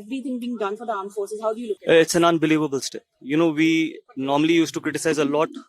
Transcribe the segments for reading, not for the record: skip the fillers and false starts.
everything being done for the armed forces. How do you look at it? It's an unbelievable step. You know, we normally used to criticize a lot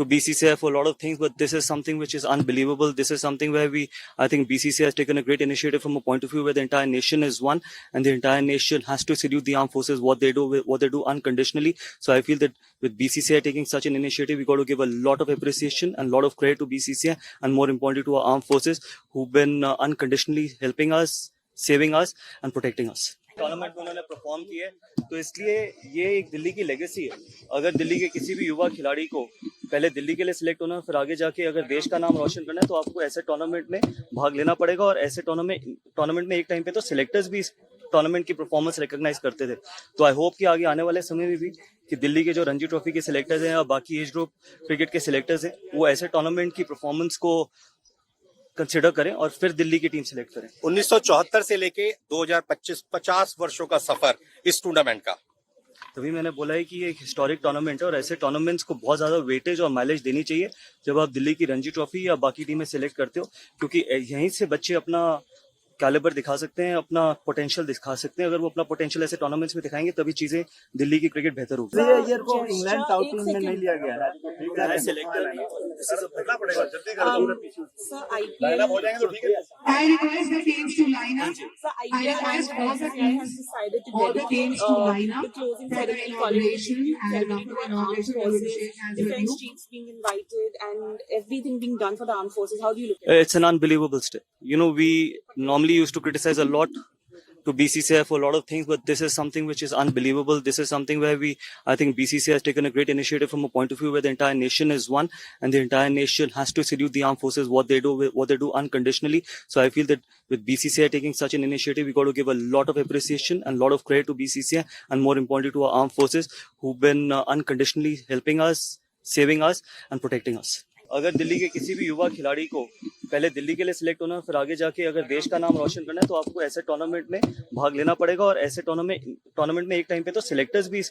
to BCCI for a lot of things, but this is something which is unbelievable. This is something where I think BCCI has taken a great initiative from a point of view where the entire nation is one, and the entire nation has to salute the armed forces, what they do unconditionally. So I feel that with BCCI taking such an initiative, we got to give a lot of appreciation and a lot of credit to BCCI, and more importantly to our armed forces who've been unconditionally helping us, saving us, and protecting us. Tournament में उन्होंने perform किया है, तो इसलिए ये एक दिल्ली की legacy है. अगर दिल्ली के किसी भी युवा खिलाड़ी को पहले दिल्ली के लिए सिलेक्ट होना, फिर आगे जाके अगर देश का नाम रोशन करना है, तो आपको ऐसे टूर्नामेंट में भाग लेना पड़ेगा. और ऐसे टूर्नामेंट में एक टाइम पे तो सिलेक्टर्स भी टूर्नामेंट की परफॉर्मेंस रिकॉग्नाइज करते थे. तो आई होप कि आगे आने वाले समय में भी कि दिल्ली के जो रणजी ट्रॉफी के सिलेक्टर्स हैं या बाकी एज ग्रुप क्रिकेट के सिलेक्टर्स हैं, वो ऐसे टूर्नामेंट की परफॉर्मेंस को कंसिडर करें और फिर दिल्ली की टीम सिलेक्ट करें. 1974 से लेके 2025 50 वर्षों का सफर इस टूर्नामेंट का. तभी मैंने बोला है कि ये एक हिस्टोरिक टूर्नामेंट है और ऐसे टूर्नामेंट्स को बहुत ज्यादा वेटेज और माइलेज देनी चाहिए जब आप दिल्ली की रणजी ट्रॉफी या बाकी टीमें सिलेक्ट करते हो, क्योंकि यहीं से बच्चे अपना कैलिबर दिखा सकते हैं, अपना पोटेंशियल दिखा सकते हैं. अगर वो अपना पोटेंशियल ऐसे टूर्नामेंट्स में दिखाएंगे तभी चीजें दिल्ली की क्रिकेट बेहतर होगी. ईयर को इंग्लैंड साउथ टीम में नहीं लिया गया है सिलेक्टर Sir, IPL हो जाएंगे तो ठीक है. I request the teams to line up. Sir, I IPL request all the has teams, decided to all the teams to line the up closing for the ceremony inauguration following and ceremony after the for armed inauguration we will forces, shake hands with defense you. chiefs being invited, and everything being done for the armed forces. How do you look at it? It's an unbelievable step. You know, we normally used to criticize a lot to BCCI for a lot of things, but this is something which is unbelievable. This is something where I think BCCI has taken a great initiative from a point of view where the entire nation is one, and the entire nation has to salute the armed forces, what they do unconditionally. So I feel that with BCCI taking such an initiative, we got to give a lot of appreciation and a lot of credit to BCCI, and more importantly to our armed forces who've been unconditionally helping us, saving us, and protecting us. अगर दिल्ली के किसी भी युवा खिलाड़ी को पहले दिल्ली के लिए सिलेक्ट होना, फिर आगे जाके अगर देश का नाम रोशन करना है, तो आपको ऐसे टूर्नामेंट में भाग लेना पड़ेगा. और ऐसे टूर्नामेंट में एक टाइम पे तो सिलेक्टर्स भी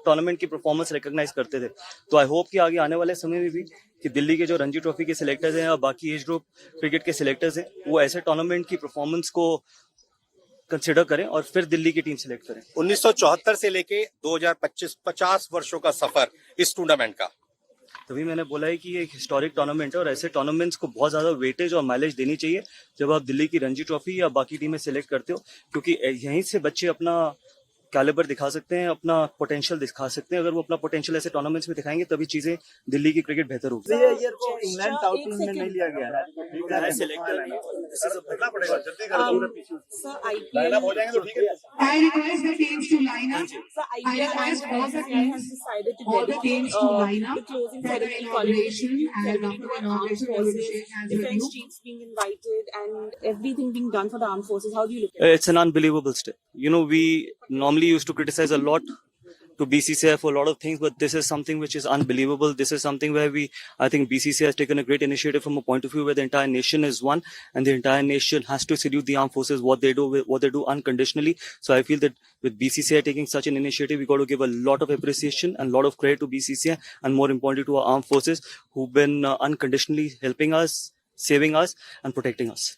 टूर्नामेंट की परफॉर्मेंस रिकॉग्नाइज करते थे. तो आई होप कि आगे आने वाले समय में भी कि दिल्ली के जो रणजी ट्रॉफी के सिलेक्टर्स हैं या बाकी एज ग्रुप क्रिकेट के सिलेक्टर्स हैं, वो ऐसे टूर्नामेंट की परफॉर्मेंस को कंसिडर करें और फिर दिल्ली की टीम सिलेक्ट करें. 1974 से लेके 2025 50 वर्षों का सफर इस टूर्नामेंट का. तभी मैंने बोला है कि ये एक हिस्टोरिक टूर्नामेंट है और ऐसे टूर्नामेंट्स को बहुत ज्यादा वेटेज और माइलेज देनी चाहिए जब आप दिल्ली की रणजी ट्रॉफी या बाकी टीमें सिलेक्ट करते हो, क्योंकि यहीं से बच्चे अपना कैलिबर दिखा सकते हैं, अपना पोटेंशियल दिखा सकते हैं. अगर वो अपना पोटेंशियल ऐसे टूर्नामेंट्स में दिखाएंगे तभी चीजें दिल्ली की क्रिकेट बेहतर होगी. ईयर को इंग्लैंड साउथ टीम में नहीं लिया गया है Sir, IPL हो जाएंगे तो ठीक है. I request the teams to line up. Sir, I IPL request all the has teams, decided to all the teams to line the up closing for the ceremony inauguration following and ceremony after for the armed inauguration we will forces, shake hands with defense you. chiefs being invited, and everything being done for the armed forces. How do you look at it? It's an unbelievable step. You know, we normally used to criticize a lot to BCCI for a lot of things, but this is something which is unbelievable. This is something where I think BCCI has taken a great initiative from a point of view where the entire nation is one, and the entire nation has to salute the armed forces, what they do unconditionally. So I feel that with BCCI taking such an initiative, we got to give a lot of appreciation and a lot of credit to BCCI, and more importantly to our armed forces who've been unconditionally helping us, saving us, and protecting us.